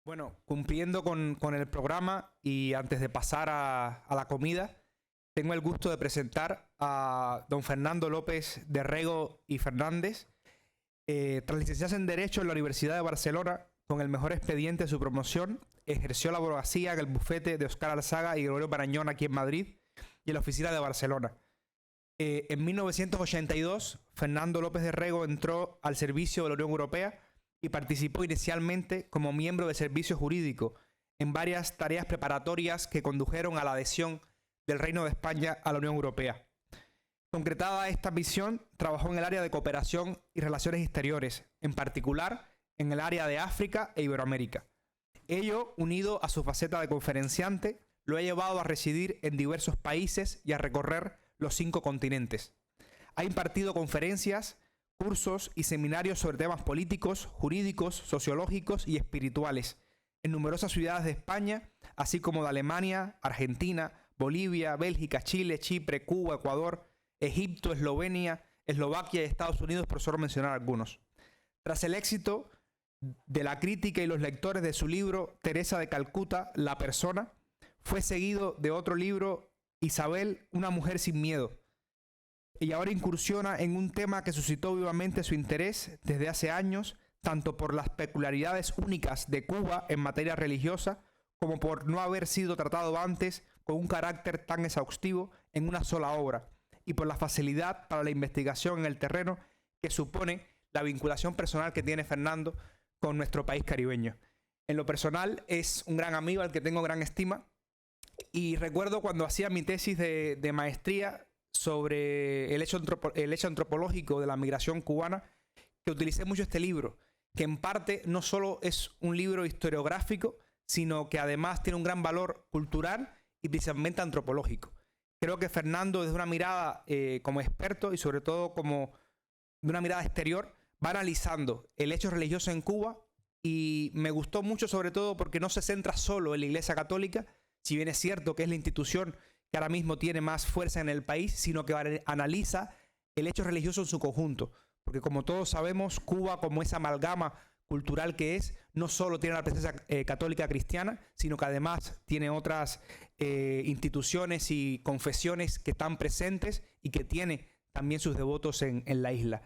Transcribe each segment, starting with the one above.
Bueno, cumpliendo con el programa y antes de pasar a la comida, tengo el gusto de presentar a don Fernando López de Rego y Fernández. Tras licenciarse en Derecho en la Universidad de Barcelona, con el mejor expediente de su promoción, ejerció la abogacía en el bufete de Óscar Alzaga y Gregorio Marañón aquí en Madrid y en la oficina de Barcelona. En 1982, Fernando López de Rego entró al servicio de la Unión Europea y participó inicialmente como miembro del servicio jurídico en varias tareas preparatorias que condujeron a la adhesión del Reino de España a la Unión Europea. Concretada esta misión, trabajó en el área de cooperación y relaciones exteriores, en particular en el área de África e Iberoamérica. Ello, unido a su faceta de conferenciante, lo ha llevado a residir en diversos países y a recorrer los 5 continentes. Ha impartido conferencias, cursos y seminarios sobre temas políticos, jurídicos, sociológicos y espirituales en numerosas ciudades de España, así como de Alemania, Argentina, Bolivia, Bélgica, Chile, Chipre, Cuba, Ecuador, Egipto, Eslovenia, Eslovaquia y Estados Unidos, por solo mencionar algunos. Tras el éxito de la crítica y los lectores de su libro Teresa de Calcuta, La persona, fue seguido de otro libro, Isabel, una mujer sin miedo, y ahora incursiona en un tema que suscitó vivamente su interés desde hace años, tanto por las peculiaridades únicas de Cuba en materia religiosa, como por no haber sido tratado antes con un carácter tan exhaustivo en una sola obra, y por la facilidad para la investigación en el terreno que supone la vinculación personal que tiene Fernando con nuestro país caribeño. En lo personal es un gran amigo al que tengo gran estima, y recuerdo cuando hacía mi tesis de maestría sobre el hecho antropológico de la migración cubana, que utilicé mucho este libro, que en parte no solo es un libro historiográfico, sino que además tiene un gran valor cultural y principalmente antropológico. Creo que Fernando, desde una mirada como experto y sobre todo como de una mirada exterior, va analizando el hecho religioso en Cuba, y me gustó mucho sobre todo porque no se centra solo en la Iglesia Católica, si bien es cierto que es la institución que ahora mismo tiene más fuerza en el país, sino que analiza el hecho religioso en su conjunto. Porque como todos sabemos, Cuba, como esa amalgama cultural que es, no solo tiene la presencia católica cristiana, sino que además tiene otras instituciones y confesiones que están presentes y que tiene también sus devotos en la isla.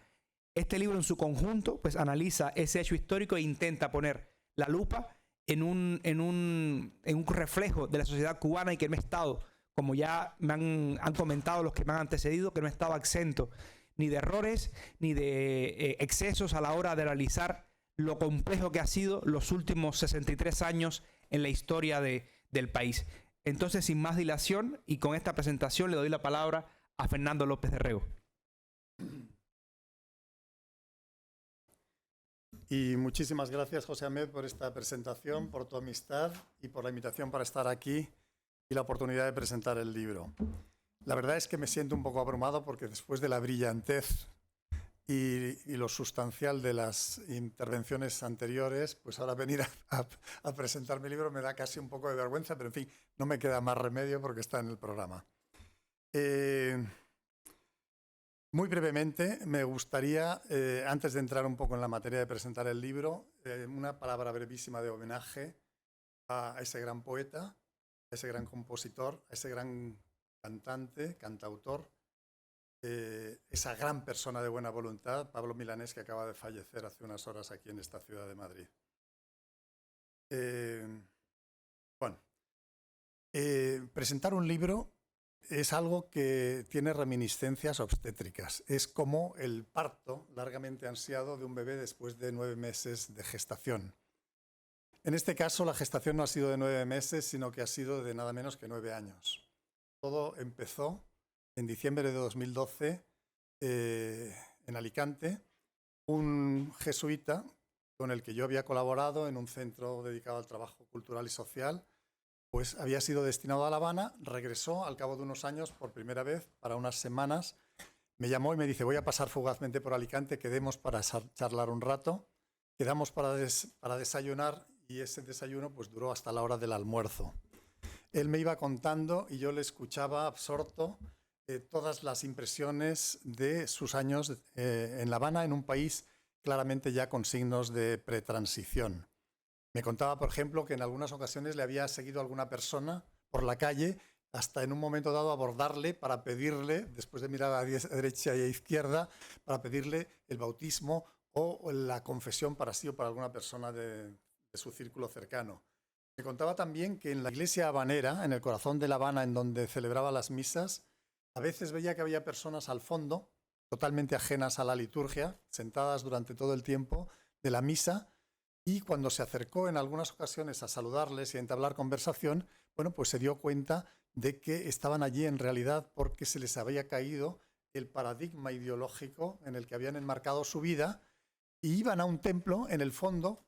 Este libro en su conjunto pues analiza ese hecho histórico e intenta poner la lupa en un reflejo de la sociedad cubana, y que no ha estado, como ya han comentado los que me han antecedido, que no ha estado exento ni de errores ni de excesos a la hora de analizar lo complejo que ha sido los últimos 63 años en la historia del país. Entonces, sin más dilación y con esta presentación, le doy la palabra a Fernando López de Rego. Y muchísimas gracias, José Ahmed, por esta presentación, por tu amistad y por la invitación para estar aquí y la oportunidad de presentar el libro. La verdad es que me siento un poco abrumado porque después de la brillantez y lo sustancial de las intervenciones anteriores, pues ahora venir a presentar mi libro me da casi un poco de vergüenza, pero en fin, no me queda más remedio porque está en el programa. Muy brevemente, me gustaría, antes de entrar un poco en la materia de presentar el libro, una palabra brevísima de homenaje a ese gran poeta, a ese gran compositor, a ese gran cantante, cantautor, esa gran persona de buena voluntad, Pablo Milanés, que acaba de fallecer hace unas horas aquí en esta ciudad de Madrid. Presentar un libro es algo que tiene reminiscencias obstétricas. Es como el parto largamente ansiado de un bebé después de 9 meses de gestación. En este caso, la gestación no ha sido de 9 meses, sino que ha sido de nada menos que 9 años. Todo empezó en diciembre de 2012 en Alicante. Un jesuita con el que yo había colaborado en un centro dedicado al trabajo cultural y social, pues había sido destinado a La Habana, regresó al cabo de unos años por primera vez para unas semanas, me llamó y me dice: voy a pasar fugazmente por Alicante, quedemos para charlar un rato. Quedamos para desayunar, y ese desayuno pues duró hasta la hora del almuerzo. Él me iba contando y yo le escuchaba absorto todas las impresiones de sus años en La Habana, en un país claramente ya con signos de pretransición. Me contaba, por ejemplo, que en algunas ocasiones le había seguido a alguna persona por la calle, hasta en un momento dado abordarle para pedirle, después de mirar a derecha y a izquierda, para pedirle el bautismo o la confesión para sí o para alguna persona de su círculo cercano. Me contaba también que en la iglesia habanera, en el corazón de La Habana, en donde celebraba las misas, a veces veía que había personas al fondo, totalmente ajenas a la liturgia, sentadas durante todo el tiempo de la misa, y cuando se acercó en algunas ocasiones a saludarles y a entablar conversación, bueno, pues se dio cuenta de que estaban allí en realidad porque se les había caído el paradigma ideológico en el que habían enmarcado su vida y iban a un templo, en el fondo,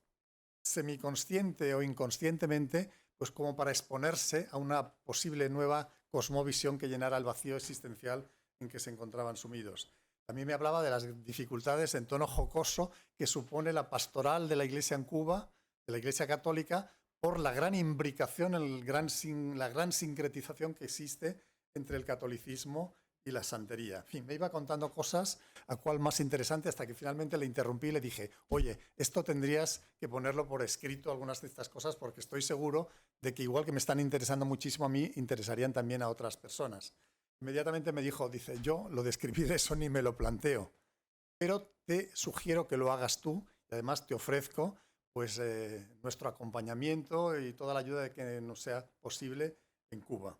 semiconsciente o inconscientemente, pues como para exponerse a una posible nueva cosmovisión que llenara el vacío existencial en que se encontraban sumidos. También me hablaba de las dificultades en tono jocoso que supone la pastoral de la Iglesia en Cuba, de la Iglesia católica, por la gran imbricación, la gran sincretización que existe entre el catolicismo y la santería. En fin, me iba contando cosas a cual más interesante hasta que finalmente le interrumpí y le dije, oye, esto tendrías que ponerlo por escrito, algunas de estas cosas, porque estoy seguro de que igual que me están interesando muchísimo a mí, interesarían también a otras personas. Inmediatamente me dijo, dice, yo lo de escribir eso ni me lo planteo, pero te sugiero que lo hagas tú y además te ofrezco pues nuestro acompañamiento y toda la ayuda de que nos sea posible en Cuba.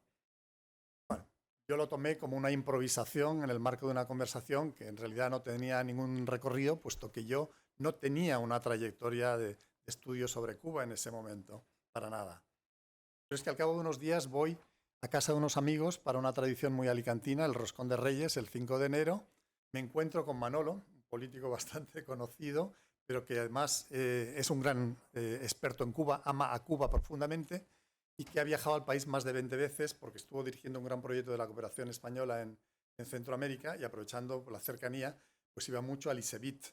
Bueno, yo lo tomé como una improvisación en el marco de una conversación que en realidad no tenía ningún recorrido, puesto que yo no tenía una trayectoria de estudio sobre Cuba en ese momento, para nada. Pero es que al cabo de unos días voy a casa de unos amigos para una tradición muy alicantina, el Roscón de Reyes, el 5 de enero. Me encuentro con Manolo, un político bastante conocido, pero que además es un gran experto en Cuba, ama a Cuba profundamente y que ha viajado al país más de 20 veces porque estuvo dirigiendo un gran proyecto de la cooperación española en Centroamérica y aprovechando la cercanía, pues iba mucho al ISEBIT,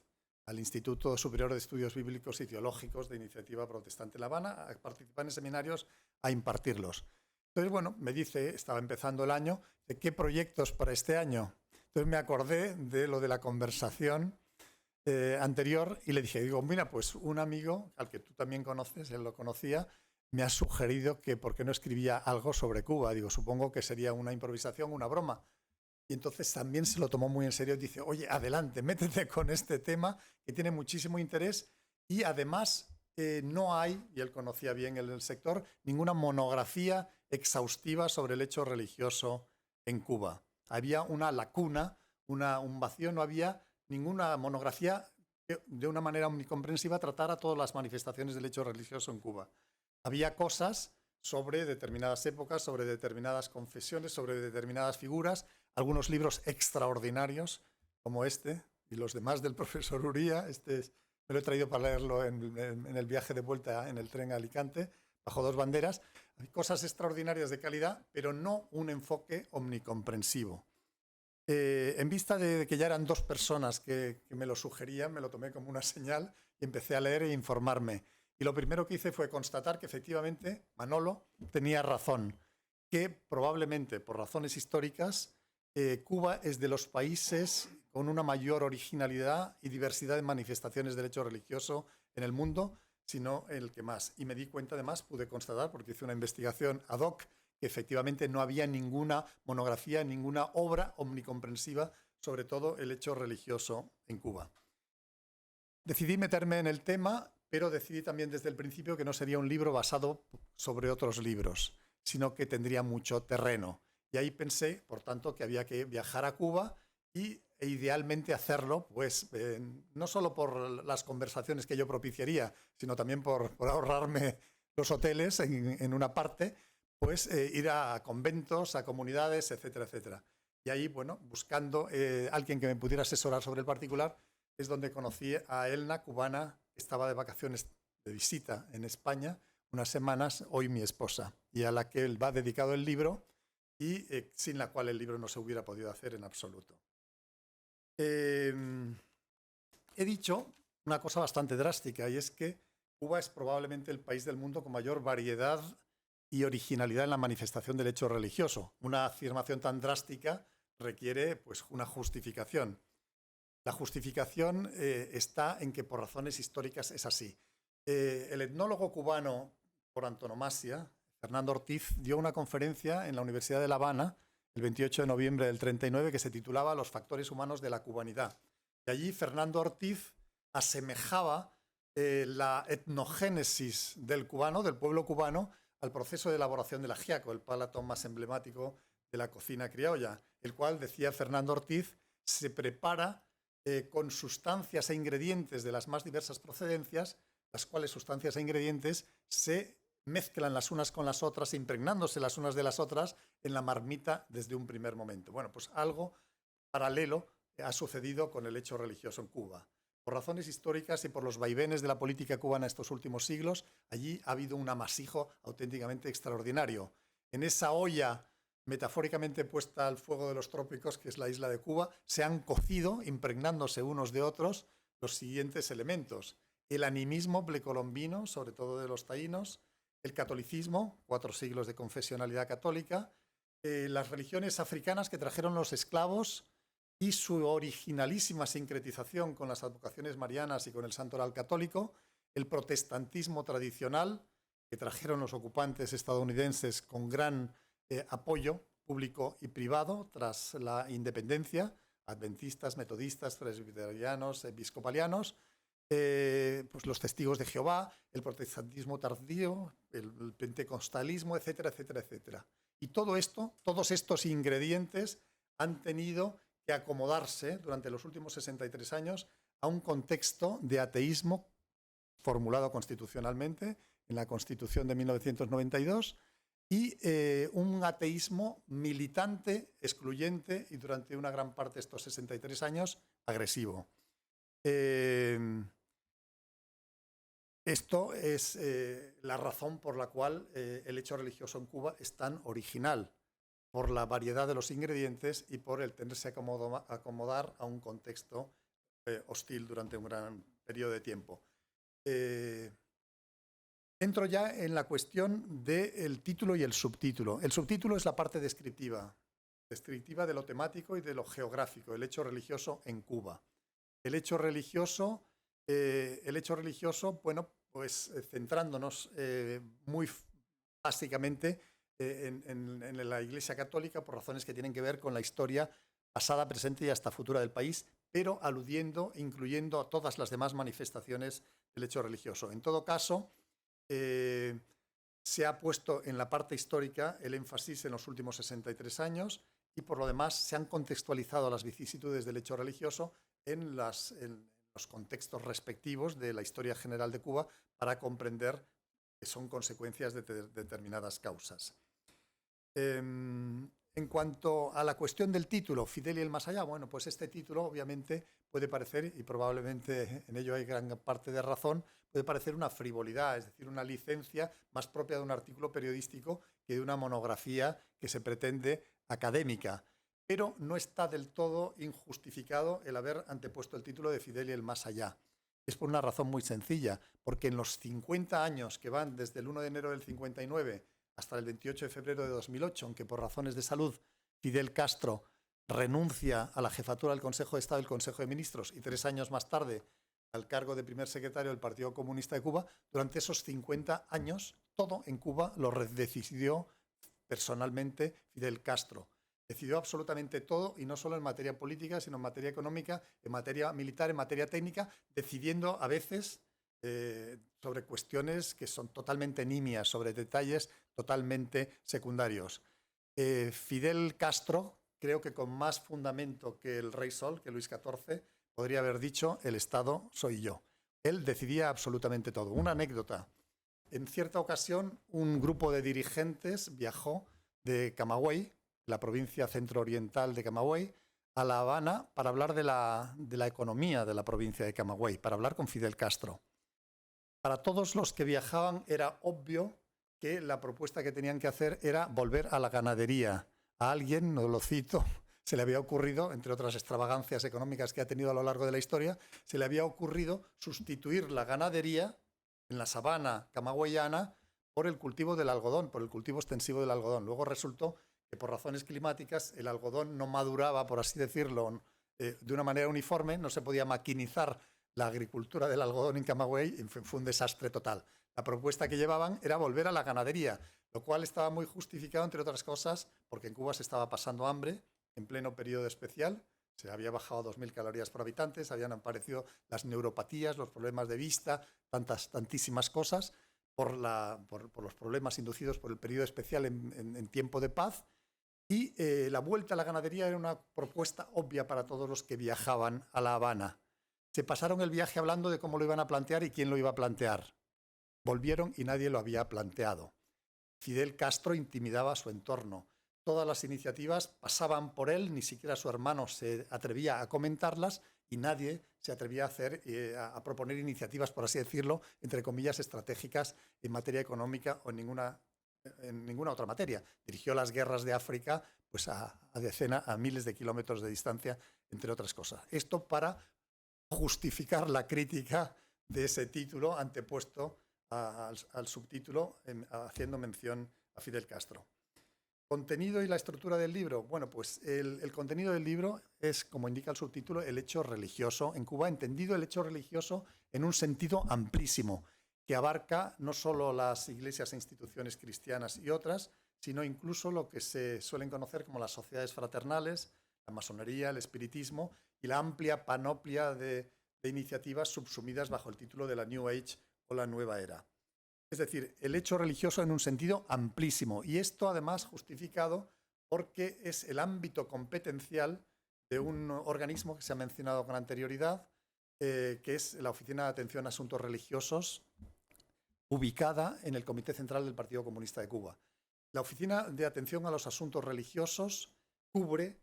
al Instituto Superior de Estudios Bíblicos y Teológicos de Iniciativa Protestante en La Habana, a participar en seminarios, a impartirlos. Entonces, bueno, me dice, estaba empezando el año, ¿de qué proyectos para este año? Entonces me acordé de lo de la conversación anterior y le dije, digo, mira, pues un amigo al que tú también conoces, él lo conocía, me ha sugerido que por qué no escribía algo sobre Cuba. Digo, supongo que sería una improvisación, una broma. Y entonces también se lo tomó muy en serio y dice, oye, adelante, métete con este tema que tiene muchísimo interés y además no hay, y él conocía bien el sector, ninguna monografía exhaustiva sobre el hecho religioso en Cuba. Había una lacuna, un vacío, no había ninguna monografía que de una manera omnicomprensiva tratara todas las manifestaciones del hecho religioso en Cuba. Había cosas sobre determinadas épocas, sobre determinadas confesiones, sobre determinadas figuras, algunos libros extraordinarios como este y los demás del profesor Uría. Me lo he traído para leerlo en el viaje de vuelta en el tren a Alicante, bajo dos banderas. Hay cosas extraordinarias de calidad, pero no un enfoque omnicomprensivo. En vista de que ya eran dos personas que me lo sugerían, me lo tomé como una señal y empecé a leer e informarme. Y lo primero que hice fue constatar que efectivamente Manolo tenía razón, que probablemente por razones históricas Cuba es de los países con una mayor originalidad y diversidad de manifestaciones del hecho religioso en el mundo, sino el que más. Y me di cuenta además, pude constatar, porque hice una investigación ad hoc, que efectivamente no había ninguna monografía, ninguna obra omnicomprensiva sobre todo el hecho religioso en Cuba. Decidí meterme en el tema, pero decidí también desde el principio que no sería un libro basado sobre otros libros, sino que tendría mucho terreno. Y ahí pensé, por tanto, que había que viajar a Cuba e idealmente hacerlo, pues no solo por las conversaciones que yo propiciaría, sino también por ahorrarme los hoteles en una parte, pues ir a conventos, a comunidades, etcétera, etcétera. Y ahí, bueno, buscando alguien que me pudiera asesorar sobre el particular, es donde conocí a Elna, cubana, que estaba de vacaciones de visita en España, unas semanas, hoy mi esposa, y a la que él va dedicado el libro, y sin la cual el libro no se hubiera podido hacer en absoluto. He dicho una cosa bastante drástica, y es que Cuba es probablemente el país del mundo con mayor variedad y originalidad en la manifestación del hecho religioso. Una afirmación tan drástica requiere pues, una justificación. La justificación está en que por razones históricas es así. El etnólogo cubano por antonomasia, Fernando Ortiz, dio una conferencia en la Universidad de La Habana el 28 de noviembre del 39 que se titulaba Los factores humanos de la cubanidad. Y allí Fernando Ortiz asemejaba la etnogénesis del cubano, del pueblo cubano, al proceso de elaboración del ajiaco, el plato más emblemático de la cocina criolla, el cual, decía Fernando Ortiz, se prepara con sustancias e ingredientes de las más diversas procedencias, las cuales sustancias e ingredientes se mezclan las unas con las otras, impregnándose las unas de las otras en la marmita desde un primer momento. Bueno, pues algo paralelo ha sucedido con el hecho religioso en Cuba. Por razones históricas y por los vaivenes de la política cubana estos últimos siglos, allí ha habido un amasijo auténticamente extraordinario. En esa olla metafóricamente puesta al fuego de los trópicos, que es la isla de Cuba, se han cocido, impregnándose unos de otros, los siguientes elementos. El animismo precolombino, sobre todo de los taínos, el catolicismo, 4 siglos de confesionalidad católica, las religiones africanas que trajeron los esclavos y su originalísima sincretización con las advocaciones marianas y con el santo oral católico, el protestantismo tradicional que trajeron los ocupantes estadounidenses con gran apoyo público y privado tras la independencia, adventistas, metodistas, presbiterianos, episcopalianos, pues los testigos de Jehová, el protestantismo tardío, el pentecostalismo, etcétera, etcétera, etcétera. Y todo esto, todos estos ingredientes han tenido que acomodarse durante los últimos 63 años a un contexto de ateísmo formulado constitucionalmente en la Constitución de 1992 y un ateísmo militante, excluyente y durante una gran parte de estos 63 años agresivo. Esto es la razón por la cual el hecho religioso en Cuba es tan original, por la variedad de los ingredientes y por el tenerse que acomodar a un contexto hostil durante un gran periodo de tiempo. Entro ya en la cuestión del título y el subtítulo. El subtítulo es la parte descriptiva de lo temático y de lo geográfico, el hecho religioso en Cuba. El hecho religioso, bueno, pues centrándonos muy básicamente en la Iglesia Católica por razones que tienen que ver con la historia pasada, presente y hasta futura del país, pero aludiendo e incluyendo a todas las demás manifestaciones del hecho religioso. En todo caso, se ha puesto en la parte histórica el énfasis en los últimos 63 años y por lo demás se han contextualizado las vicisitudes del hecho religioso en los contextos respectivos de la historia general de Cuba para comprender que son consecuencias de determinadas causas. En cuanto a la cuestión del título, Fidel y el más allá, bueno, pues este título obviamente puede parecer, y probablemente en ello hay gran parte de razón, puede parecer una frivolidad, es decir, una licencia más propia de un artículo periodístico que de una monografía que se pretende académica. Pero no está del todo injustificado el haber antepuesto el título de Fidel y el más allá. Es por una razón muy sencilla, porque en los 50 años que van desde el 1 de enero del 59 hasta el 28 de febrero de 2008, aunque por razones de salud Fidel Castro renuncia a la jefatura del Consejo de Estado y del Consejo de Ministros y 3 años más tarde al cargo de primer secretario del Partido Comunista de Cuba, durante esos 50 años todo en Cuba lo decidió personalmente Fidel Castro. Decidió absolutamente todo, y no solo en materia política, sino en materia económica, en materia militar, en materia técnica, decidiendo a veces sobre cuestiones que son totalmente nimias, sobre detalles totalmente secundarios. Fidel Castro, creo que con más fundamento que el Rey Sol, que Luis XIV, podría haber dicho: el Estado soy yo. Él decidía absolutamente todo. Una anécdota. En cierta ocasión, un grupo de dirigentes viajó de Camagüey, la provincia centro-oriental de Camagüey, a La Habana para hablar de la economía de la provincia de Camagüey, para hablar con Fidel Castro. Para todos los que viajaban era obvio que la propuesta que tenían que hacer era volver a la ganadería. A alguien, no lo cito, se le había ocurrido, entre otras extravagancias económicas que ha tenido a lo largo de la historia, se le había ocurrido sustituir la ganadería en la sabana camagüeyana por el cultivo del algodón, por el cultivo extensivo del algodón. Luego resultó que por razones climáticas el algodón no maduraba, por así decirlo, de una manera uniforme, no se podía maquinizar la agricultura del algodón en Camagüey fue un desastre total. La propuesta que llevaban era volver a la ganadería, lo cual estaba muy justificado, entre otras cosas, porque en Cuba se estaba pasando hambre en pleno periodo especial. Se había bajado a 2.000 calorías por habitante, habían aparecido las neuropatías, los problemas de vista, tantísimas cosas, por los problemas inducidos por el periodo especial en tiempo de paz. Y la vuelta a la ganadería era una propuesta obvia para todos los que viajaban a La Habana. Se pasaron el viaje hablando de cómo lo iban a plantear y quién lo iba a plantear. Volvieron y nadie lo había planteado. Fidel Castro intimidaba a su entorno. Todas las iniciativas pasaban por él, ni siquiera su hermano se atrevía a comentarlas y nadie se atrevía a proponer iniciativas, por así decirlo, entre comillas, estratégicas en materia económica o en ninguna otra materia. Dirigió las guerras de África pues a miles de kilómetros de distancia, entre otras cosas. Esto para justificar la crítica de ese título antepuesto al subtítulo, haciendo mención a Fidel Castro. ¿Contenido y la estructura del libro? Bueno, pues el contenido del libro es, como indica el subtítulo, el hecho religioso en Cuba, entendido el hecho religioso en un sentido amplísimo, que abarca no solo las iglesias e instituciones cristianas y otras, sino incluso lo que se suelen conocer como las sociedades fraternales, la masonería, el espiritismo y la amplia panoplia de iniciativas subsumidas bajo el título de la New Age o la Nueva Era. Es decir, el hecho religioso en un sentido amplísimo, y esto además justificado porque es el ámbito competencial de un organismo que se ha mencionado con anterioridad, que es la Oficina de Atención a Asuntos Religiosos, ubicada en el Comité Central del Partido Comunista de Cuba. La Oficina de Atención a los Asuntos Religiosos cubre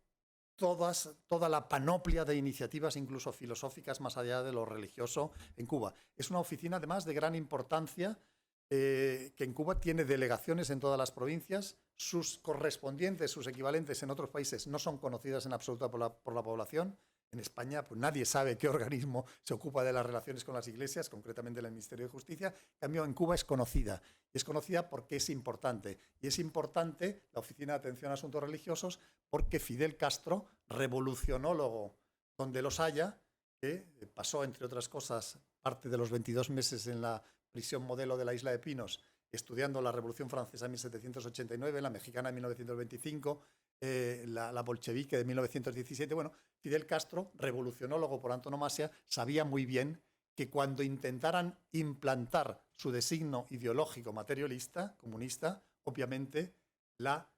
toda la panoplia de iniciativas, incluso filosóficas, más allá de lo religioso en Cuba. Es una oficina, además, de gran importancia, que en Cuba tiene delegaciones en todas las provincias. Sus correspondientes, sus equivalentes en otros países no son conocidas en absoluto por la población. En España, pues nadie sabe qué organismo se ocupa de las relaciones con las iglesias, concretamente el Ministerio de Justicia. En cambio, en Cuba es conocida. Y es conocida porque es importante. Y es importante la Oficina de Atención a Asuntos Religiosos porque Fidel Castro, revolucionólogo donde los haya, que pasó, entre otras cosas, parte de los 22 meses en la prisión modelo de la Isla de Pinos, estudiando la Revolución Francesa en 1789, la mexicana en 1925, la bolchevique de 1917. Bueno, Fidel Castro, revolucionólogo por antonomasia, sabía muy bien que cuando intentaran implantar su designo ideológico materialista, comunista, obviamente la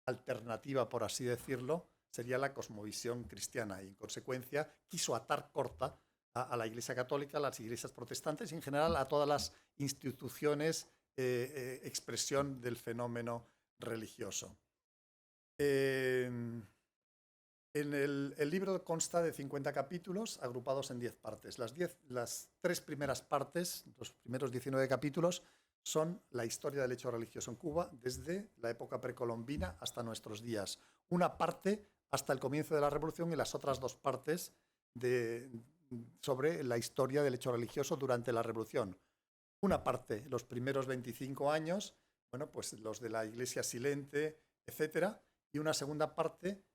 alternativa, por así decirlo, sería la cosmovisión cristiana y, en consecuencia, quiso atar corta a la Iglesia Católica, a las iglesias protestantes y, en general, a todas las instituciones expresión del fenómeno religioso. El libro consta de 50 capítulos agrupados en 10 partes. Las 3 primeras partes, los primeros 19 capítulos, son la historia del hecho religioso en Cuba desde la época precolombina hasta nuestros días. Una parte hasta el comienzo de la Revolución y las otras 2 partes sobre la historia del hecho religioso durante la Revolución. Una parte, los primeros 25 años, bueno, pues los de la Iglesia silente, etcétera, y una segunda parte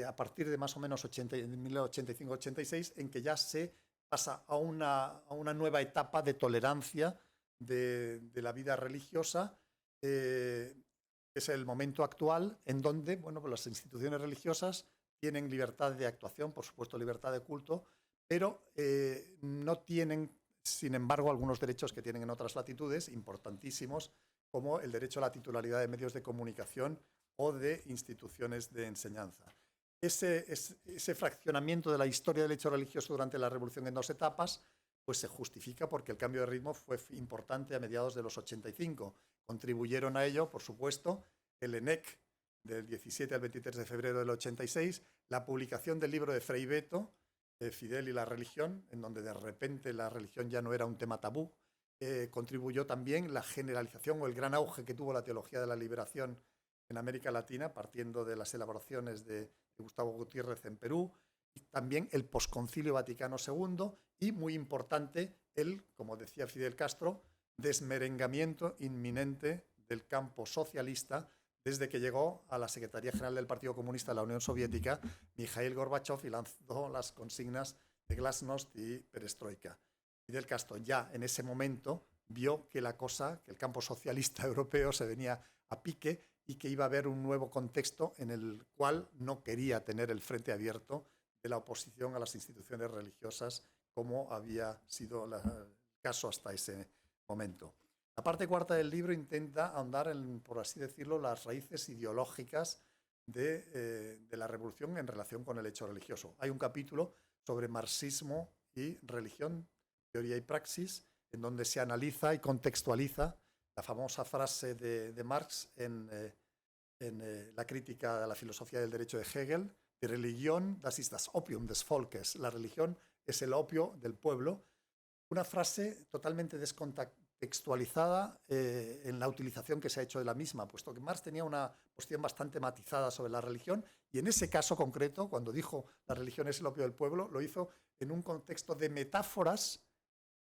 a partir de más o menos 1985-86, en que ya se pasa a una nueva etapa de tolerancia de la vida religiosa. Es el momento actual en donde, bueno, pues las instituciones religiosas tienen libertad de actuación, por supuesto libertad de culto, pero no tienen, sin embargo, algunos derechos que tienen en otras latitudes, importantísimos, como el derecho a la titularidad de medios de comunicación o de instituciones de enseñanza. Ese fraccionamiento de la historia del hecho religioso durante la Revolución en 2 etapas, pues se justifica porque el cambio de ritmo fue importante a mediados de los 85. Contribuyeron a ello, por supuesto, el ENEC del 17 al 23 de febrero del 86, la publicación del libro de Frei Beto, Fidel y la religión, en donde de repente la religión ya no era un tema tabú. Contribuyó también la generalización o el gran auge que tuvo la teología de la liberación en América Latina, partiendo de las elaboraciones de Gustavo Gutiérrez en Perú, y también el posconcilio Vaticano II y, muy importante, como decía Fidel Castro, desmerengamiento inminente del campo socialista desde que llegó a la Secretaría General del Partido Comunista de la Unión Soviética Mikhail Gorbachev y lanzó las consignas de Glasnost y Perestroika. Fidel Castro ya en ese momento vio que la cosa, que el campo socialista europeo se venía a pique y que iba a haber un nuevo contexto en el cual no quería tener el frente abierto de la oposición a las instituciones religiosas como había sido el caso hasta ese momento. La parte cuarta del libro intenta ahondar en, por así decirlo, las raíces ideológicas de la revolución en relación con el hecho religioso. Hay un capítulo sobre marxismo y religión, teoría y praxis, en donde se analiza y contextualiza la famosa frase de Marx en la crítica de la filosofía del derecho de Hegel: Die Religion, das ist das Opium des Volkes. La religión es el opio del pueblo. Una frase totalmente descontextualizada en la utilización que se ha hecho de la misma, puesto que Marx tenía una posición bastante matizada sobre la religión, y en ese caso concreto, cuando dijo la religión es el opio del pueblo, lo hizo en un contexto de metáforas,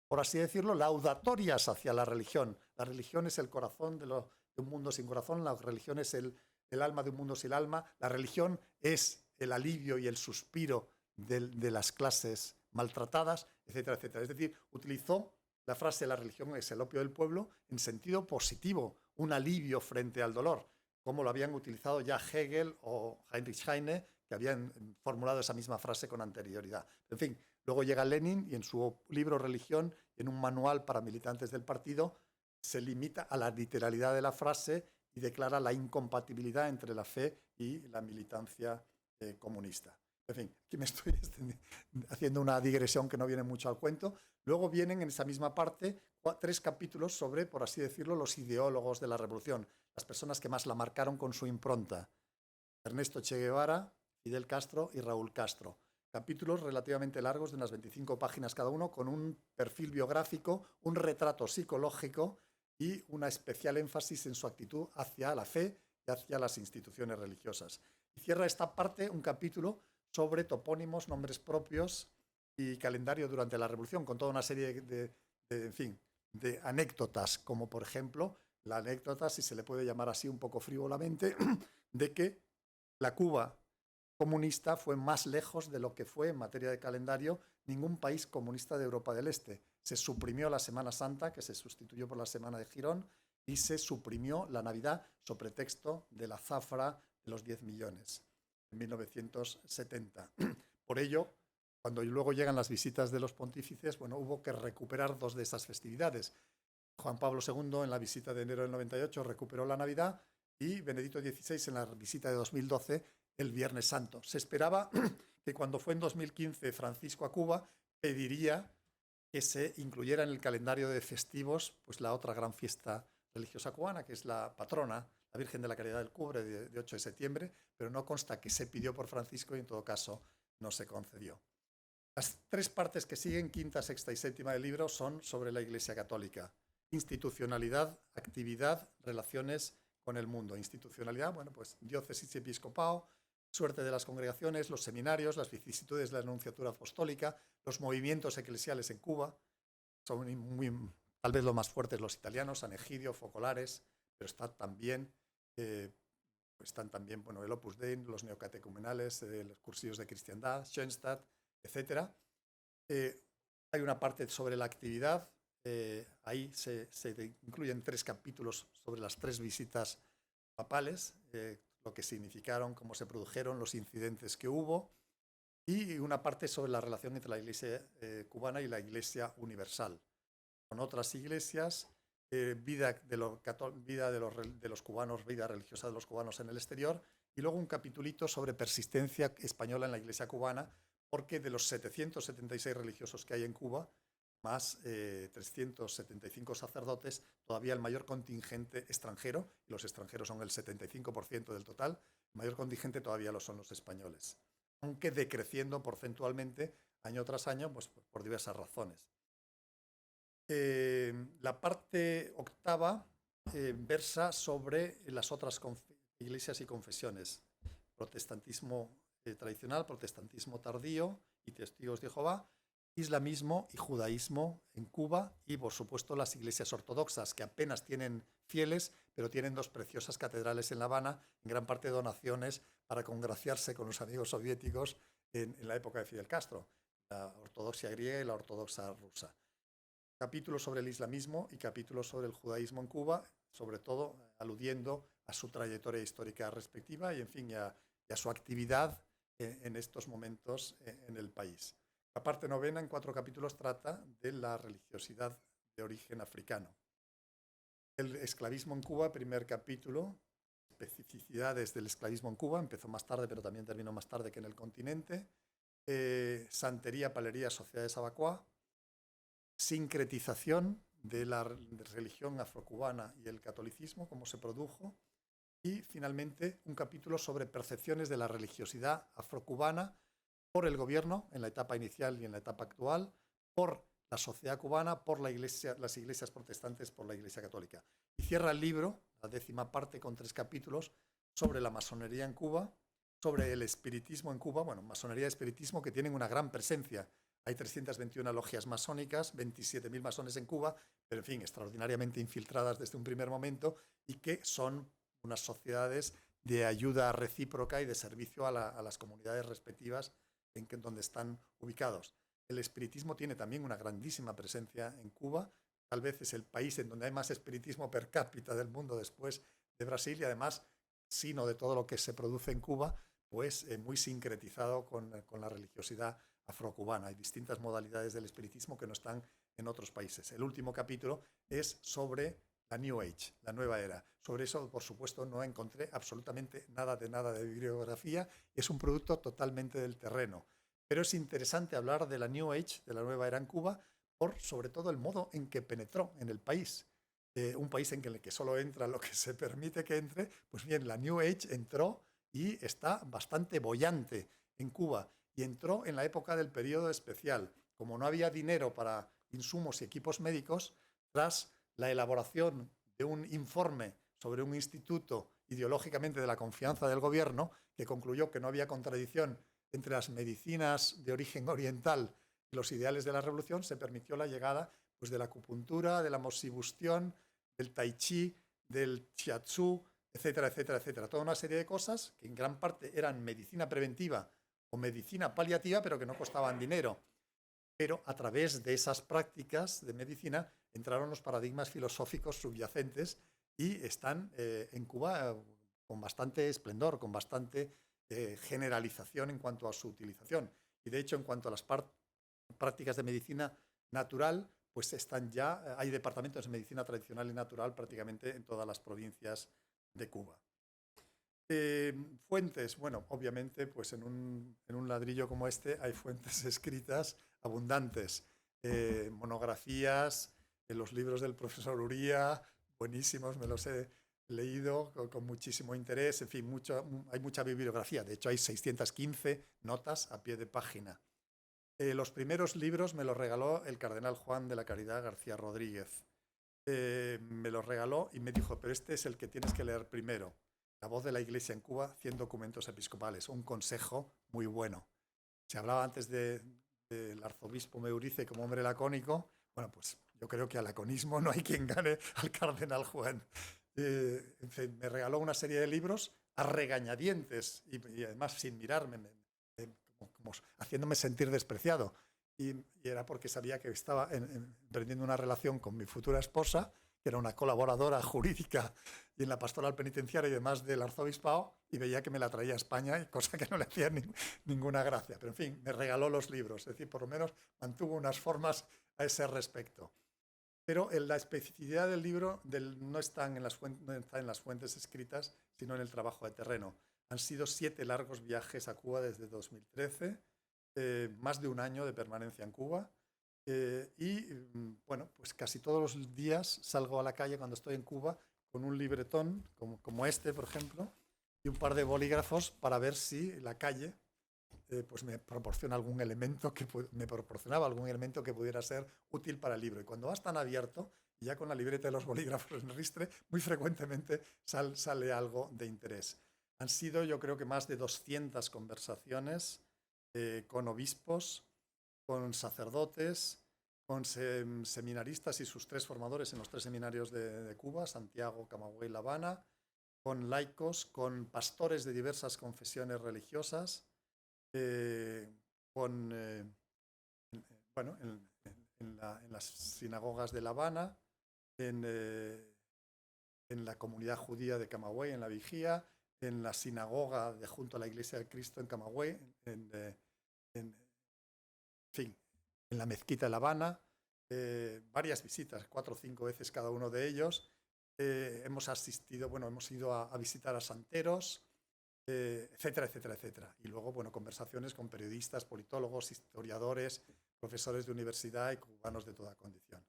por así decirlo, laudatorias hacia la religión. La religión es el corazón de un mundo sin corazón, la religión es el alma de un mundo sin alma, la religión es el alivio y el suspiro de las clases maltratadas, etcétera, etcétera. Es decir, utilizó la frase la religión es el opio del pueblo en sentido positivo, un alivio frente al dolor, como lo habían utilizado ya Hegel o Heinrich Heine, que habían formulado esa misma frase con anterioridad. En fin, luego llega Lenin y en su libro Religión, en un manual para militantes del partido, se limita a la literalidad de la frase y declara la incompatibilidad entre la fe y la militancia comunista. En fin, aquí me estoy haciendo una digresión que no viene mucho al cuento. Luego vienen en esa misma parte 3 capítulos sobre, por así decirlo, los ideólogos de la revolución, las personas que más la marcaron con su impronta: Ernesto Che Guevara, Fidel Castro y Raúl Castro. Capítulos relativamente largos de unas 25 páginas cada uno, con un perfil biográfico, un retrato psicológico y una especial énfasis en su actitud hacia la fe y hacia las instituciones religiosas. Y cierra esta parte un capítulo sobre topónimos, nombres propios y calendario durante la Revolución, con toda una serie de anécdotas, como por ejemplo la anécdota, si se le puede llamar así un poco frívolamente, de que la Cuba comunista fue más lejos de lo que fue en materia de calendario ningún país comunista de Europa del Este. Se suprimió la Semana Santa, que se sustituyó por la Semana de Girón, y se suprimió la Navidad sobre pretexto de la zafra de los 10 millones en 1970. Por ello, cuando luego llegan las visitas de los pontífices, bueno, hubo que recuperar 2 de esas festividades. Juan Pablo II, en la visita de enero del 98, recuperó la Navidad, y Benedicto XVI, en la visita de 2012, el Viernes Santo. Se esperaba que cuando fue en 2015 Francisco a Cuba, pediría que se incluyera en el calendario de festivos pues la otra gran fiesta religiosa cubana, que es la patrona, la Virgen de la Caridad del Cubre, de 8 de septiembre, pero no consta que se pidió por Francisco y en todo caso no se concedió. Las 3 partes que siguen, quinta, sexta y séptima del libro, son sobre la Iglesia Católica: institucionalidad, actividad, relaciones con el mundo. Institucionalidad, bueno, pues diócesis y episcopado, suerte de las congregaciones, los seminarios, las vicisitudes de la Anunciatura Apostólica, los movimientos eclesiales en Cuba. Son tal vez los más fuertes los italianos, San Egidio, Focolares, pero están también bueno, el Opus Dei, los neocatecumenales, los cursillos de cristiandad, Schoenstatt, etc. Hay una parte sobre la actividad. Ahí se incluyen 3 capítulos sobre las 3 visitas papales, lo que significaron, cómo se produjeron, los incidentes que hubo, y una parte sobre la relación entre la Iglesia cubana y la Iglesia universal, con otras iglesias, vida de los cubanos, vida religiosa de los cubanos en el exterior, y luego un capitulito sobre persistencia española en la Iglesia cubana, porque de los 776 religiosos que hay en Cuba, más 375 sacerdotes, todavía el mayor contingente extranjero, y los extranjeros son el 75% del total, el mayor contingente todavía lo son los españoles, aunque decreciendo porcentualmente año tras año, pues por diversas razones. La parte octava versa sobre las otras iglesias y confesiones: protestantismo tradicional, protestantismo tardío y testigos de Jehová, islamismo y judaísmo en Cuba, y por supuesto las iglesias ortodoxas, que apenas tienen fieles, pero tienen 2 preciosas catedrales en La Habana, en gran parte donaciones para congraciarse con los amigos soviéticos en la época de Fidel Castro, la ortodoxia griega y la ortodoxa rusa. capítulos sobre el islamismo y capítulos sobre el judaísmo en Cuba, sobre todo aludiendo a su trayectoria histórica respectiva y, en fin, y a su actividad en estos momentos en el país. La parte novena, en 4 capítulos, trata de la religiosidad de origen africano. El esclavismo en Cuba, primer capítulo, especificidades del esclavismo en Cuba, empezó más tarde, pero también terminó más tarde que en el continente. Santería, palería, sociedades abacuá, sincretización de la religión afrocubana y el catolicismo, cómo se produjo, y finalmente un capítulo sobre percepciones de la religiosidad afrocubana por el gobierno en la etapa inicial y en la etapa actual, por la sociedad cubana, por la iglesia, las iglesias protestantes, por la iglesia católica. Y cierra el libro, la 10ª parte, con 3 capítulos sobre la masonería en Cuba, sobre el espiritismo en Cuba, bueno, masonería y espiritismo que tienen una gran presencia. Hay 321 logias masónicas, 27.000 masones en Cuba, pero en fin, extraordinariamente infiltradas desde un primer momento y que son unas sociedades de ayuda recíproca y de servicio a las comunidades respectivas donde están ubicados. El espiritismo tiene también una grandísima presencia en Cuba. Tal vez es el país en donde hay más espiritismo per cápita del mundo después de Brasil y además, sino de todo lo que se produce en Cuba, pues muy sincretizado con la religiosidad afrocubana. Hay distintas modalidades del espiritismo que no están en otros países. El último capítulo es sobre la New Age, la nueva era. Sobre eso, por supuesto, no encontré absolutamente nada de bibliografía. Es un producto totalmente del terreno. Pero es interesante hablar de la New Age, de la nueva era en Cuba, por sobre todo el modo en que penetró en el país. Un país en el que solo entra lo que se permite que entre. Pues bien, la New Age entró y está bastante boyante en Cuba. Y entró en la época del periodo especial. Como no había dinero para insumos y equipos médicos, tras la elaboración de un informe sobre un instituto ideológicamente de la confianza del gobierno, que concluyó que no había contradicción entre las medicinas de origen oriental y los ideales de la revolución, se permitió la llegada pues, de la acupuntura, de la moxibustión, del tai chi, del shiatsu, etcétera, etcétera, etcétera. Toda una serie de cosas que en gran parte eran medicina preventiva o medicina paliativa, pero que no costaban dinero. Pero a través de esas prácticas de medicina entraron los paradigmas filosóficos subyacentes y están en Cuba con bastante esplendor, con bastante generalización en cuanto a su utilización. Y de hecho, en cuanto a las prácticas de medicina natural, pues están ya, hay departamentos de medicina tradicional y natural prácticamente en todas las provincias de Cuba. Fuentes, bueno, obviamente, pues en un ladrillo como este hay fuentes escritas abundantes, monografías, los libros del profesor Uría, buenísimos, me los he leído con muchísimo interés, en fin, hay mucha bibliografía, de hecho hay 615 notas a pie de página. Los primeros libros me los regaló el cardenal Juan de la Caridad García Rodríguez. Me los regaló y me dijo, pero este es el que tienes que leer primero. La voz de la Iglesia en Cuba, 100 documentos episcopales, un consejo muy bueno. Se hablaba antes del arzobispo Meurice como hombre lacónico. Bueno, pues yo creo que al laconismo no hay quien gane al cardenal Juan. En fin, me regaló una serie de libros a regañadientes y además sin mirarme, como haciéndome sentir despreciado. Y era porque sabía que estaba emprendiendo una relación con mi futura esposa, que era una colaboradora jurídica y en la pastoral penitenciaria y demás del arzobispado, y veía que me la traía a España, cosa que no le hacía ninguna gracia. Pero en fin, me regaló los libros, es decir, por lo menos mantuvo unas formas a ese respecto. Pero la especificidad del libro no está en las fuentes escritas, sino en el trabajo de terreno. Han sido 7 largos viajes a Cuba desde 2013, más de un año de permanencia en Cuba. Bueno, pues casi todos los días salgo a la calle cuando estoy en Cuba con un libretón, como este, por ejemplo, y un par de bolígrafos para ver si la calle pues me proporcionaba algún elemento que pudiera ser útil para el libro. Y cuando vas tan abierto, y ya con la libreta de los bolígrafos en el ristre, muy frecuentemente sale algo de interés. Han sido, yo creo que más de 200 conversaciones con obispos, con sacerdotes, con seminaristas y sus 3 formadores en los 3 seminarios de Cuba, Santiago, Camagüey y La Habana, con laicos, con pastores de diversas confesiones religiosas, bueno, en las sinagogas de La Habana, en la comunidad judía de Camagüey, en La Vigía, en la sinagoga junto a la Iglesia de Cristo en Camagüey, en fin, en la mezquita de La Habana, varias visitas, 4 o 5 veces cada uno de ellos. Hemos asistido, bueno, hemos ido a visitar a santeros, etcétera, etcétera, etcétera. Y luego, bueno, conversaciones con periodistas, politólogos, historiadores, profesores de universidad y cubanos de toda condición.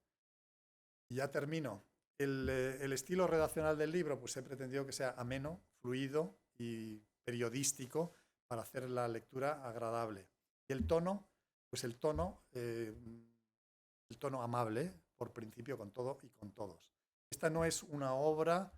Y ya termino. El estilo redaccional del libro, pues he pretendido que sea ameno, fluido y periodístico para hacer la lectura agradable. Y el tono, pues el tono amable, por principio, con todo y con todos. Esta no es una obra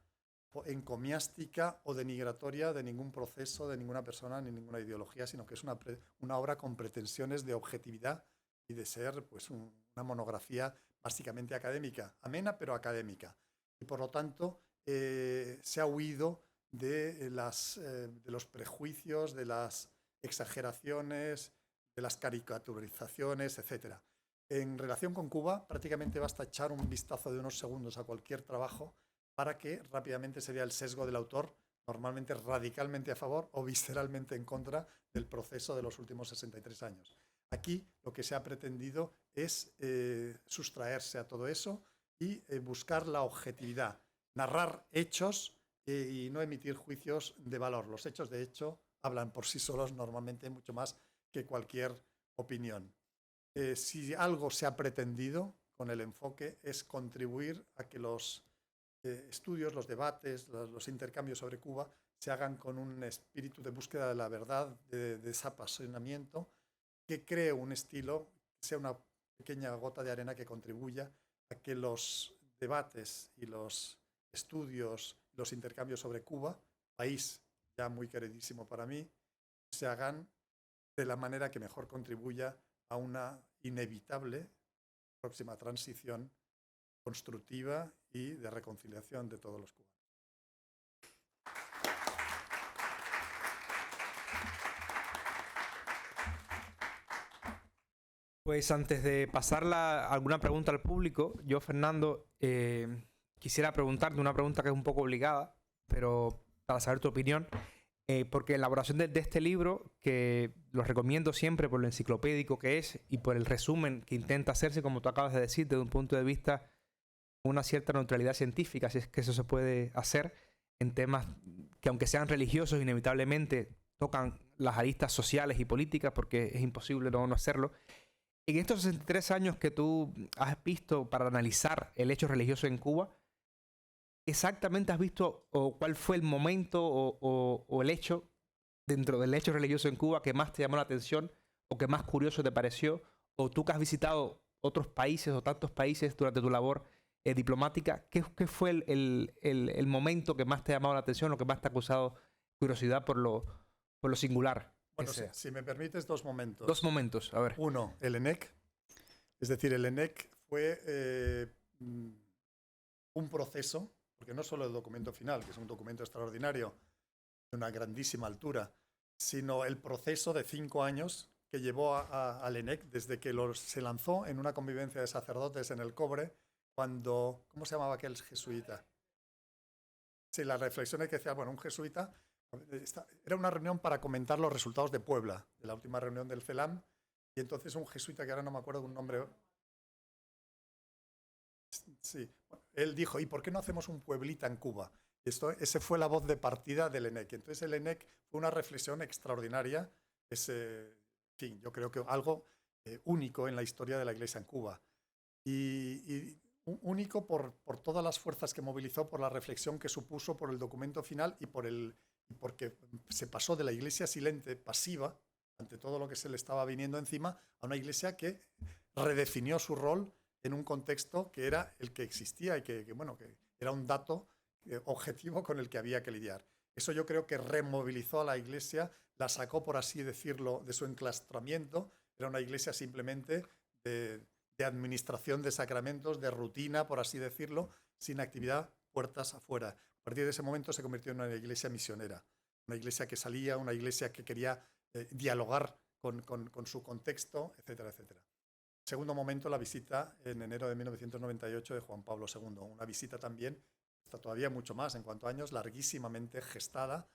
encomiástica o denigratoria de ningún proceso, de ninguna persona, ni ninguna ideología, sino que es una obra con pretensiones de objetividad y de ser pues, una monografía básicamente académica, amena pero académica. Y por lo tanto se ha huido de los prejuicios, de las exageraciones, de las caricaturizaciones, etc. En relación con Cuba, prácticamente basta echar un vistazo de unos segundos a cualquier trabajo para que rápidamente se vea el sesgo del autor, normalmente radicalmente a favor o visceralmente en contra del proceso de los últimos 63 años. Aquí lo que se ha pretendido es sustraerse a todo eso y buscar la objetividad, narrar hechos y no emitir juicios de valor. Los hechos, de hecho, hablan por sí solos normalmente mucho más que cualquier opinión. Si algo se ha pretendido con el enfoque es contribuir a que los estudios, los debates, los intercambios sobre Cuba se hagan con un espíritu de búsqueda de la verdad, de desapasionamiento, que cree un estilo, que sea una pequeña gota de arena que contribuya a que los debates y los estudios, los intercambios sobre Cuba, país ya muy queridísimo para mí, se hagan de la manera que mejor contribuya a una inevitable próxima transición constructiva y de reconciliación de todos los cubanos. Pues antes de pasar alguna pregunta al público, yo, Fernando, quisiera preguntarte una pregunta que es un poco obligada, pero para saber tu opinión, porque en la elaboración de este libro, que lo recomiendo siempre por lo enciclopédico que es y por el resumen que intenta hacerse, como tú acabas de decir, desde un punto de vista con una cierta neutralidad científica, si es que eso se puede hacer en temas que, aunque sean religiosos, inevitablemente tocan las aristas sociales y políticas, porque es imposible no hacerlo. En estos 63 años que tú has visto para analizar el hecho religioso en Cuba, ¿exactamente has visto o cuál fue el momento o el hecho dentro del hecho religioso en Cuba que más te llamó la atención o que más curioso te pareció? O tú que has visitado otros países o tantos países durante tu labor diplomática, ¿qué fue el momento que más te ha llamado la atención o que más te ha causado curiosidad por lo singular? Bueno, si me permites, 2 momentos. 2 momentos, a ver. Uno, el ENEC. Es decir, el ENEC fue un proceso, porque no solo el documento final, que es un documento extraordinario, de una grandísima altura, sino el proceso de 5 años que llevó al ENEC desde que se lanzó en una convivencia de sacerdotes en el Cobre, cuando, ¿cómo se llamaba aquel jesuita? Sí, las reflexiones que decía, bueno, un jesuita. Era una reunión para comentar los resultados de Puebla, de la última reunión del CELAM, y entonces un jesuita, que ahora no me acuerdo de un nombre, sí, él dijo, ¿y por qué no hacemos un pueblita en Cuba? Ese fue la voz de partida del ENEC. Entonces el ENEC fue una reflexión extraordinaria, en fin, yo creo que algo único en la historia de la Iglesia en Cuba. Y único por todas las fuerzas que movilizó, por la reflexión que supuso, por el documento final y porque se pasó de la Iglesia silente, pasiva, ante todo lo que se le estaba viniendo encima, a una Iglesia que redefinió su rol en un contexto que era el que existía y que era un dato objetivo con el que había que lidiar. Eso yo creo que removilizó a la Iglesia, la sacó, por así decirlo, de su enclaustramiento. Era una Iglesia simplemente de administración de sacramentos, de rutina, por así decirlo, sin actividad, puertas afuera. A partir de ese momento se convirtió en una iglesia misionera, una iglesia que salía, una iglesia que quería dialogar con su contexto, etcétera, etcétera. Segundo momento, la visita en enero de 1998 de Juan Pablo II. Una visita también, está todavía mucho más en cuanto a años, larguísimamente gestada,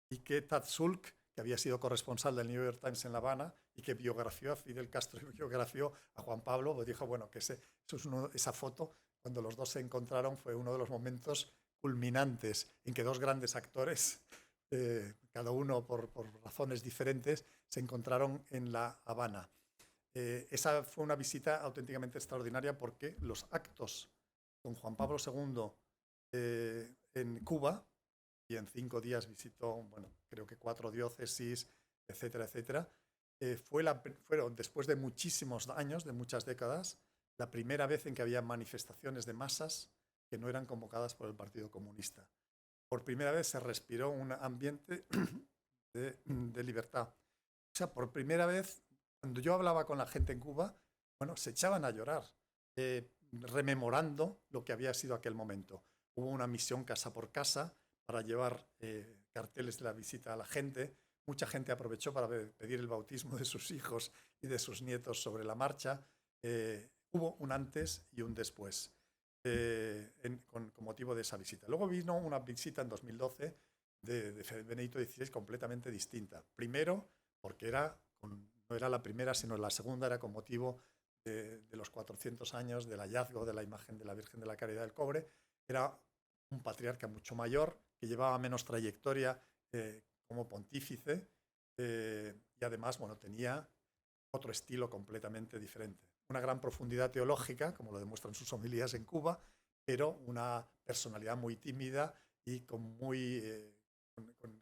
y que Tad Sulk, que había sido corresponsal del New York Times en La Habana y que biografió a Fidel Castro y biografió a Juan Pablo, pues dijo, bueno, que esa foto, cuando los dos se encontraron, fue uno de los momentos culminantes en que dos grandes actores, cada uno por razones diferentes, se encontraron en La Habana. Esa fue una visita auténticamente extraordinaria porque los actos con Juan Pablo II en Cuba, y en 5 días visitó, bueno, creo que 4 diócesis, etcétera, etcétera, fueron, después de muchísimos años, de muchas décadas, la primera vez en que había manifestaciones de masas que no eran convocadas por el Partido Comunista. Por primera vez se respiró un ambiente de libertad. O sea, por primera vez, cuando yo hablaba con la gente en Cuba, bueno, se echaban a llorar, rememorando lo que había sido aquel momento. Hubo una misión casa por casa para llevar carteles de la visita a la gente. Mucha gente aprovechó para pedir el bautismo de sus hijos y de sus nietos sobre la marcha. Hubo un antes y un después con motivo de esa visita. Luego vino una visita en 2012 de Benedicto XVI completamente distinta. Primero, porque no era la primera, sino la segunda, era con motivo de los 400 años del hallazgo de la imagen de la Virgen de la Caridad del Cobre. Era un patriarca mucho mayor, que llevaba menos trayectoria como pontífice y además, bueno, tenía otro estilo completamente diferente. Una gran profundidad teológica, como lo demuestran sus homilías en Cuba, pero una personalidad muy tímida y en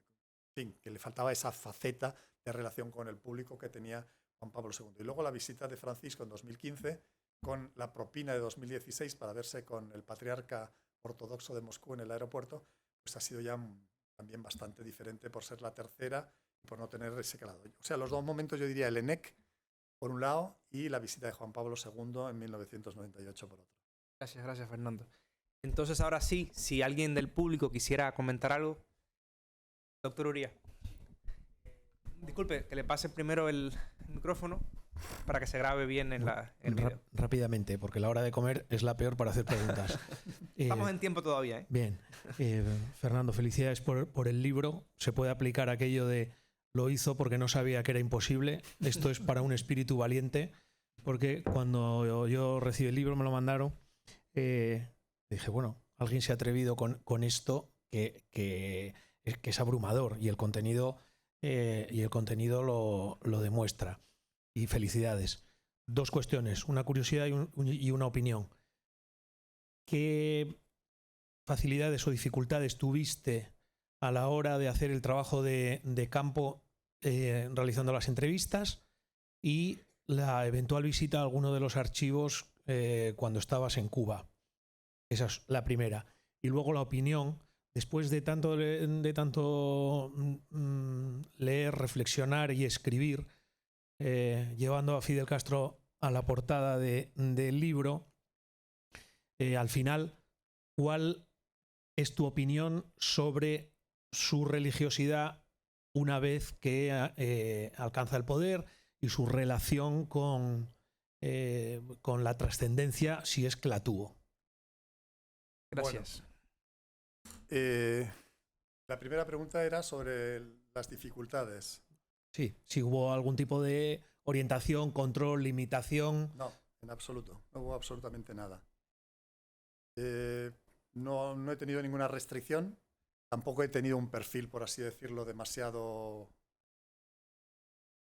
fin, que le faltaba esa faceta de relación con el público que tenía Juan Pablo II. Y luego la visita de Francisco en 2015, con la propina de 2016 para verse con el patriarca ortodoxo de Moscú en el aeropuerto, pues ha sido ya también bastante diferente por ser la tercera y por no tener ese calado. O sea, los dos momentos yo diría el ENEC por un lado y la visita de Juan Pablo II en 1998 por otro. Gracias, Fernando. Entonces, ahora sí, si alguien del público quisiera comentar algo. Doctor Uría. Disculpe, que le pase primero el micrófono para que se grabe bien en el video. Rápidamente, porque la hora de comer es la peor para hacer preguntas. Estamos en tiempo todavía, ¿eh? Bien. Fernando, felicidades por el libro. Se puede aplicar aquello de lo hizo porque no sabía que era imposible. Esto es para un espíritu valiente, porque cuando yo recibí el libro, me lo mandaron, dije, bueno, alguien se ha atrevido con esto que es abrumador y el contenido lo demuestra. Y felicidades. Dos cuestiones, una curiosidad y una opinión. ¿Qué facilidades o dificultades tuviste a la hora de hacer el trabajo de campo realizando las entrevistas y la eventual visita a alguno de los archivos cuando estabas en Cuba? Esa es la primera. Y luego la opinión, después de tanto leer, reflexionar y escribir, llevando a Fidel Castro a la portada del libro, al final, ¿cuál es tu opinión sobre su religiosidad una vez que alcanza el poder y su relación con la trascendencia, si es que la tuvo? Gracias. Bueno, la primera pregunta era sobre las dificultades. Sí, si hubo algún tipo de orientación, control, limitación. No, en absoluto. No hubo absolutamente nada. No he tenido ninguna restricción. Tampoco he tenido un perfil, por así decirlo, demasiado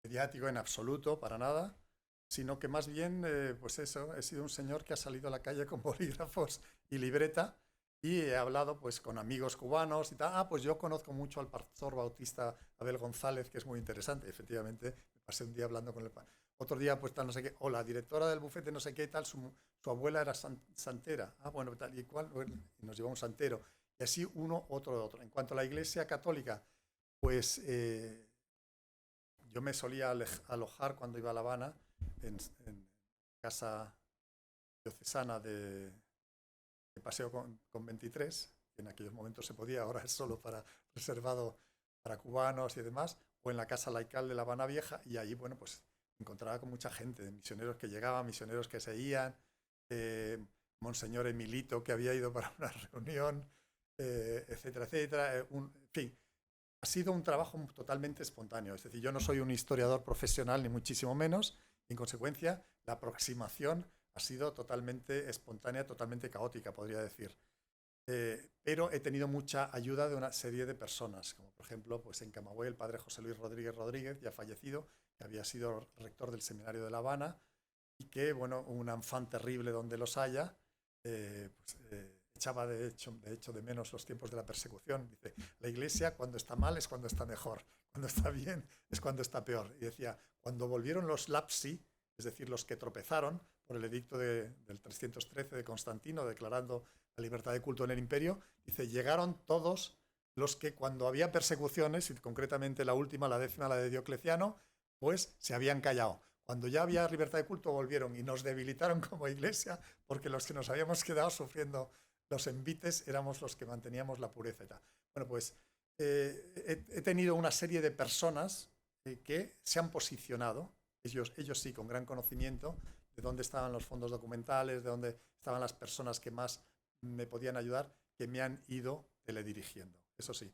mediático en absoluto, para nada. Sino que más bien, pues eso, he sido un señor que ha salido a la calle con bolígrafos y libreta y he hablado pues con amigos cubanos y tal. Pues yo conozco mucho al pastor bautista Abel González, que es muy interesante. Efectivamente, me pasé un día hablando con él. Otro día, pues tal, no sé qué, o la directora del bufete, no sé qué, tal, su abuela era santera. Bueno, tal y cual, bueno, y nos llevó un santero. Y así uno, otro. En cuanto a la Iglesia Católica, pues yo me solía alojar cuando iba a La Habana en casa diocesana de Paseo con 23, en aquellos momentos se podía, ahora es solo reservado para cubanos y demás, o en la casa laical de La Habana Vieja, y allí, bueno, pues encontraba con mucha gente, misioneros que llegaban, misioneros que se iban, Monseñor Emilito que había ido para una reunión, etcétera, etcétera. En fin, ha sido un trabajo totalmente espontáneo. Es decir, yo no soy un historiador profesional, ni muchísimo menos, y en consecuencia la aproximación ha sido totalmente espontánea, totalmente caótica, podría decir. Pero he tenido mucha ayuda de una serie de personas, como por ejemplo pues en Camagüey el padre José Luis Rodríguez Rodríguez, ya fallecido, que había sido rector del Seminario de La Habana, y que, bueno, un afán terrible donde los haya, echaba de hecho de menos los tiempos de la persecución. Dice, la Iglesia cuando está mal es cuando está mejor, cuando está bien es cuando está peor. Y decía, cuando volvieron los lapsi, es decir, los que tropezaron por el edicto del 313 de Constantino, declarando la libertad de culto en el imperio, dice, llegaron todos los que cuando había persecuciones, y concretamente la última, la 10ª, la de Diocleciano, pues se habían callado. Cuando ya había libertad de culto volvieron y nos debilitaron como iglesia, porque los que nos habíamos quedado sufriendo los envites éramos los que manteníamos la pureza. Bueno, pues he tenido una serie de personas que se han posicionado, ellos sí, con gran conocimiento de dónde estaban los fondos documentales, de dónde estaban las personas que más me podían ayudar, que me han ido teledirigiendo. Eso sí.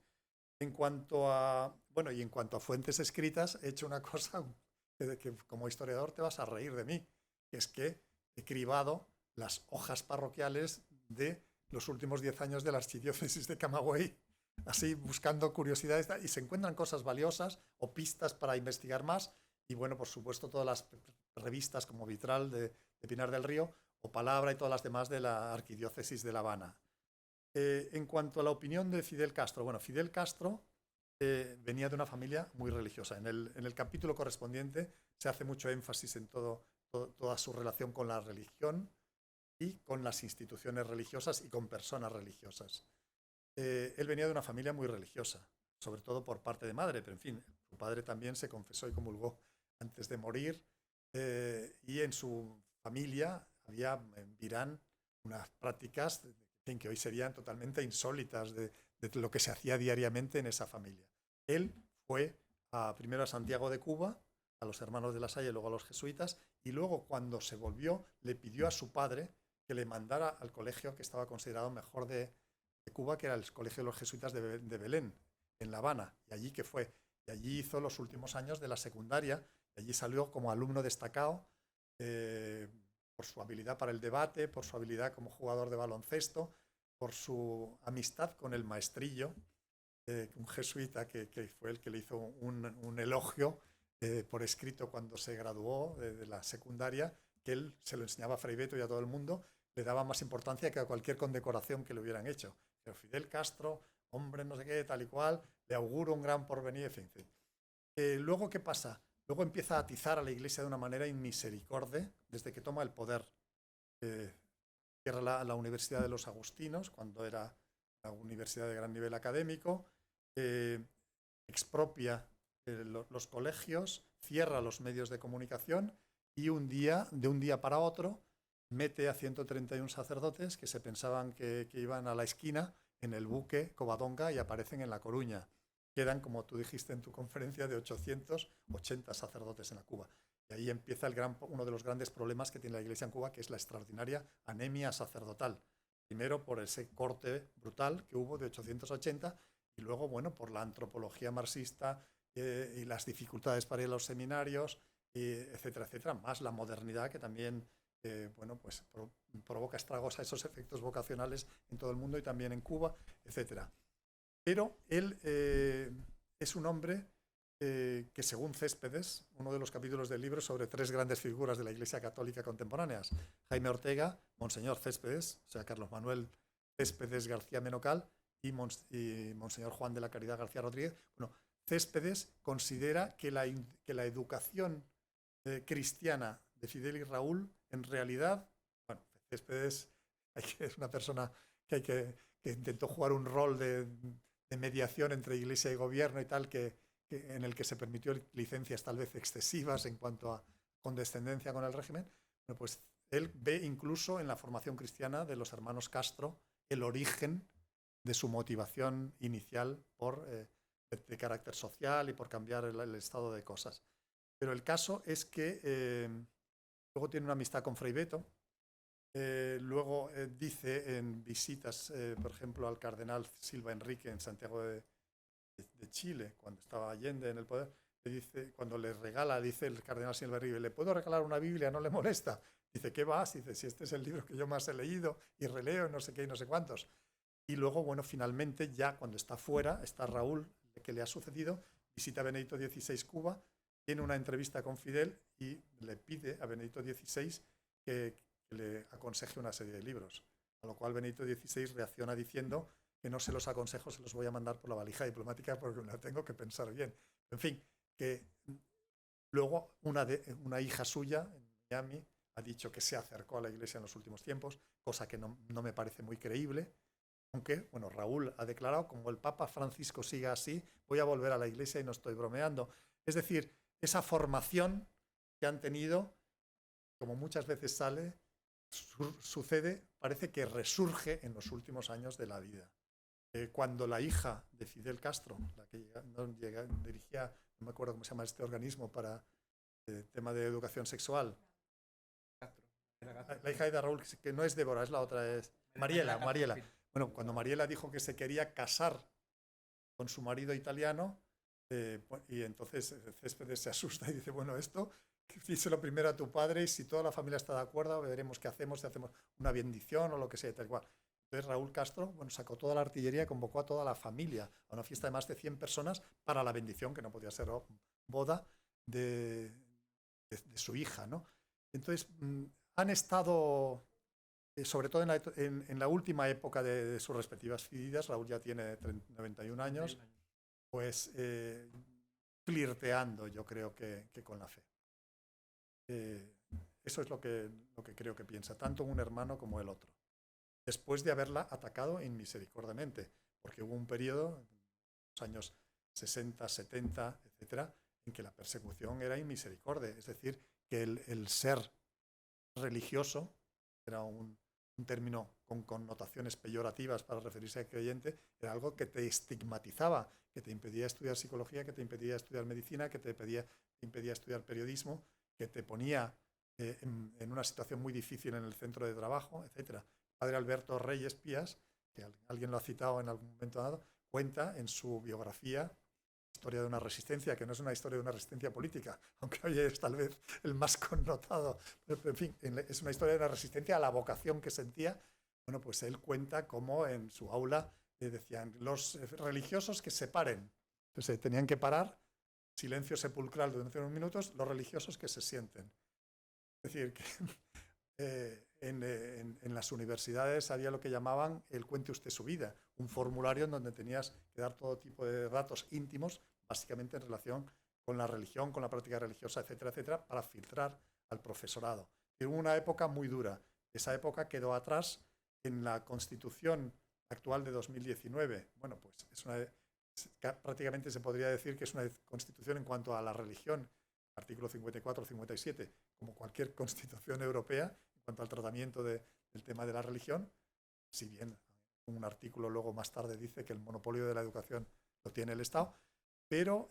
En cuanto a fuentes escritas, he hecho una cosa que como historiador te vas a reír de mí, que es que he cribado las hojas parroquiales de los últimos 10 años de la archidiócesis de Camagüey, así buscando curiosidades, y se encuentran cosas valiosas o pistas para investigar más, y bueno, por supuesto todas las revistas como Vitral de Pinar del Río o Palabra y todas las demás de la arquidiócesis de La Habana. En cuanto a la opinión de Fidel Castro, bueno, Fidel Castro venía de una familia muy religiosa. En el capítulo correspondiente se hace mucho énfasis en toda su relación con la religión y con las instituciones religiosas y con personas religiosas. Él venía de una familia muy religiosa, sobre todo por parte de madre, pero en fin, su padre también se confesó y comulgó antes de morir, y en su familia había en Virán unas prácticas que hoy serían totalmente insólitas de lo que se hacía diariamente en esa familia. Él fue primero a Santiago de Cuba, a los hermanos de La Salle, luego a los jesuitas, y luego cuando se volvió le pidió a su padre que le mandara al colegio que estaba considerado mejor de Cuba, que era el colegio de los jesuitas de Belén, en La Habana, y allí que fue. Y allí hizo los últimos años de la secundaria, y allí salió como alumno destacado por su habilidad para el debate, por su habilidad como jugador de baloncesto, por su amistad con el maestrillo, un jesuita que fue el que le hizo un elogio por escrito cuando se graduó de la secundaria, que él se lo enseñaba a Fray Beto y a todo el mundo, le daba más importancia que a cualquier condecoración que le hubieran hecho. Pero Fidel Castro, hombre no sé qué, tal y cual, le auguro un gran porvenir, en fin. Luego, ¿qué pasa? Luego empieza a atizar a la Iglesia de una manera inmisericorde desde que toma el poder. Cierra la Universidad de los Agustinos, cuando era la universidad de gran nivel académico, expropia los colegios, cierra los medios de comunicación y de un día para otro, mete a 131 sacerdotes que se pensaban que iban a la esquina en el buque Covadonga y aparecen en La Coruña. Quedan, como tú dijiste en tu conferencia, de 880 sacerdotes en la Cuba. Y ahí empieza uno de los grandes problemas que tiene la Iglesia en Cuba, que es la extraordinaria anemia sacerdotal. Primero por ese corte brutal que hubo de 880 y luego, bueno, por la antropología marxista y las dificultades para ir a los seminarios, etcétera, etcétera, más la modernidad que también pues provoca estragos a esos efectos vocacionales en todo el mundo y también en Cuba, etcétera. Pero él es un hombre que, según Céspedes, uno de los capítulos del libro sobre 3 grandes figuras de la Iglesia Católica contemporáneas, Jaime Ortega, Monseñor Céspedes, o sea, Carlos Manuel Céspedes García Menocal y Monseñor Juan de la Caridad García Rodríguez, bueno, Céspedes considera que la educación cristiana de Fidel y Raúl, en realidad, bueno, Céspedes es una persona que intentó jugar un rol de mediación entre Iglesia y gobierno y tal, en el que se permitió licencias tal vez excesivas en cuanto a condescendencia con el régimen. Bueno, pues él ve incluso en la formación cristiana de los hermanos Castro el origen de su motivación inicial de carácter social y por cambiar el estado de cosas. Pero el caso es que luego tiene una amistad con Frei Beto. Luego dice en visitas, por ejemplo, al cardenal Silva Enrique en Santiago de Chile, cuando estaba Allende en el poder, le dice, cuando le regala, dice el cardenal Silva Enrique, ¿le puedo regalar una Biblia? ¿No le molesta? Dice, ¿qué vas? Dice, si este es el libro que yo más he leído y releo, no sé qué y no sé cuántos. Y luego, bueno, finalmente ya cuando está fuera, está Raúl, que le ha sucedido, visita a Benedicto XVI Cuba, tiene una entrevista con Fidel y le pide a Benedicto XVI que le aconseje una serie de libros. A lo cual Benedicto XVI reacciona diciendo que no se los aconsejo, se los voy a mandar por la valija diplomática porque me la tengo que pensar bien. En fin, que luego una hija suya en Miami ha dicho que se acercó a la Iglesia en los últimos tiempos, cosa que no me parece muy creíble. Aunque, bueno, Raúl ha declarado, como el Papa Francisco siga así, voy a volver a la Iglesia y no estoy bromeando. Es decir, esa formación que han tenido, como muchas veces sucede, parece que resurge en los últimos años de la vida. Cuando la hija de Fidel Castro, la que dirigía, no me acuerdo cómo se llama este organismo para el tema de educación sexual, la hija de Raúl, que no es Débora, es la otra, es Mariela. Bueno, cuando Mariela dijo que se quería casar con su marido italiano, y entonces Céspedes se asusta y dice, bueno, esto, díselo primero a tu padre y si toda la familia está de acuerdo, veremos qué hacemos, si hacemos una bendición o lo que sea, tal cual. Entonces Raúl Castro, bueno, sacó toda la artillería y convocó a toda la familia a una fiesta de más de 100 personas para la bendición, que no podía ser boda, de su hija, ¿no? Entonces, han estado, sobre todo en la última época de sus respectivas vidas, Raúl ya tiene 91 años, pues flirteando, yo creo que con la fe. Eso es lo que creo que piensa, tanto un hermano como el otro. Después de haberla atacado inmisericordiamente, porque hubo un periodo, en los años 60, 70, etcétera, en que la persecución era inmisericordia, es decir, que el ser religioso era un término con connotaciones peyorativas para referirse al creyente, era algo que te estigmatizaba, que te impedía estudiar psicología, que te impedía estudiar medicina, que te impedía estudiar periodismo, que te ponía en una situación muy difícil en el centro de trabajo, etcétera. Padre Alberto Reyes Pías, que alguien lo ha citado en algún momento dado, cuenta en su biografía Historia de una resistencia, que no es una historia de una resistencia política, aunque hoy es tal vez el más connotado, pero en fin, es una historia de una resistencia a la vocación que sentía. Bueno, pues él cuenta cómo en su aula decían, los religiosos que se paren. Entonces tenían que parar, silencio sepulcral durante unos minutos, los religiosos que se sienten. Es decir, que en las universidades había lo que llamaban el cuente usted su vida, un formulario en donde tenías que dar todo tipo de datos íntimos, básicamente en relación con la religión, con la práctica religiosa, etcétera, etcétera, para filtrar al profesorado. Y hubo una época muy dura. Esa época quedó atrás en la Constitución actual de 2019. Bueno, pues prácticamente se podría decir que es una constitución en cuanto a la religión, artículo 54 o 57, como cualquier constitución europea, en cuanto al tratamiento del tema de la religión, si bien un artículo luego más tarde dice que el monopolio de la educación lo tiene el Estado, pero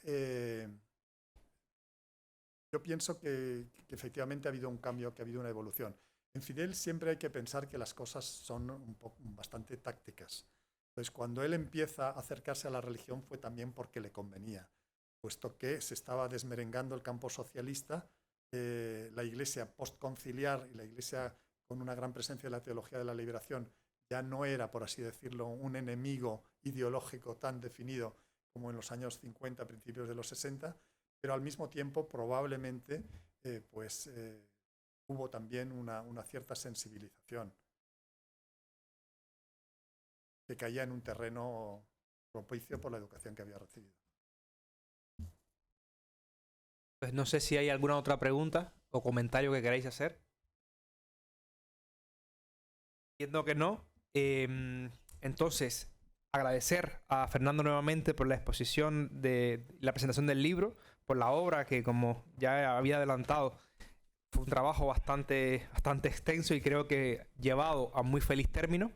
yo pienso que efectivamente ha habido un cambio, que ha habido una evolución. En Fidel siempre hay que pensar que las cosas son bastante tácticas. Entonces, cuando él empieza a acercarse a la religión fue también porque le convenía, puesto que se estaba desmerengando el campo socialista, la Iglesia postconciliar y la Iglesia con una gran presencia de la teología de la liberación ya no era, por así decirlo, un enemigo ideológico tan definido como en los años 50, principios de los 60, pero al mismo tiempo probablemente hubo también una cierta sensibilización que caía en un terreno propicio por la educación que había recibido. Pues no sé si hay alguna otra pregunta o comentario que queráis hacer. Viendo que no, entonces agradecer a Fernando nuevamente por la exposición de la presentación del libro, por la obra que, como ya había adelantado, fue un trabajo bastante extenso y creo que llevado a muy feliz término.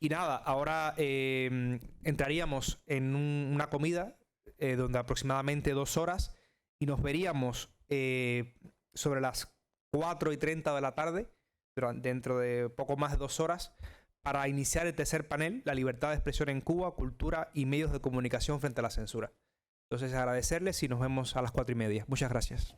Y nada, ahora entraríamos en una comida donde aproximadamente 2 horas y nos veríamos sobre las 4:30 de la tarde, dentro de poco más de 2 horas, para iniciar el tercer panel, la libertad de expresión en Cuba, cultura y medios de comunicación frente a la censura. Entonces, agradecerles y nos vemos a las 4:30. Muchas gracias.